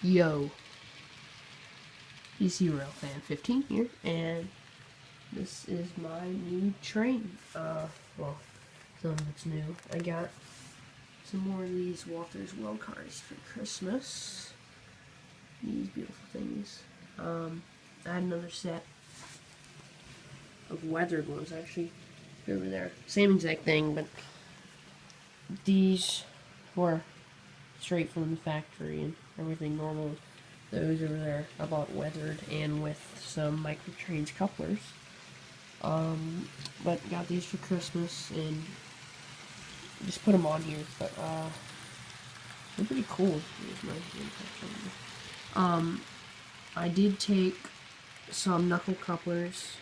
Yo, PC Railfan 15 here, and this is my new train. Well, some of it's new. I got some more of these Walthers wheel cars for Christmas. These beautiful things. I had another set of weathered ones actually over there. Same exact thing, but these were straight from the factory and everything normal. Those over there I bought weathered and with some microtrains couplers. But got these for Christmas and just put them on here. But they're pretty cool. Here's my I did take some knuckle couplers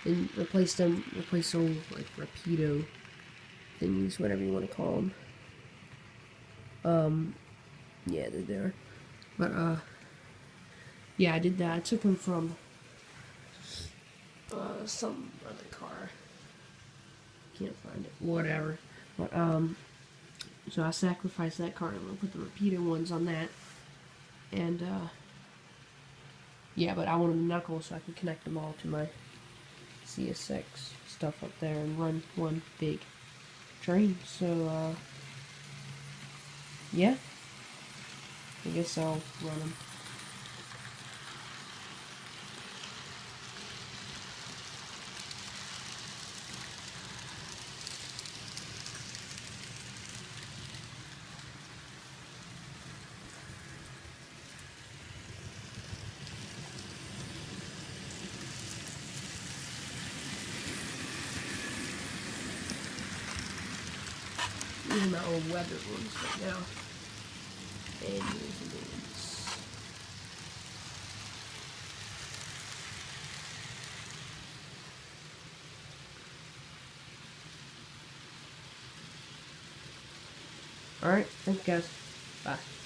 and replace those like rapido thingies, whatever you want to call them. Yeah, they're there. But yeah, I did that. I took them from some other car. Can't find it. Whatever. But so I sacrificed that car and I'm gonna put the repeater ones on that. And yeah, but I wanted the knuckles so I could connect them all to my CSX stuff up there and run one big train. So yeah, I guess I'll run them. These are my old weathered ones right now. And here's the new ones. Alright, thanks guys. Bye.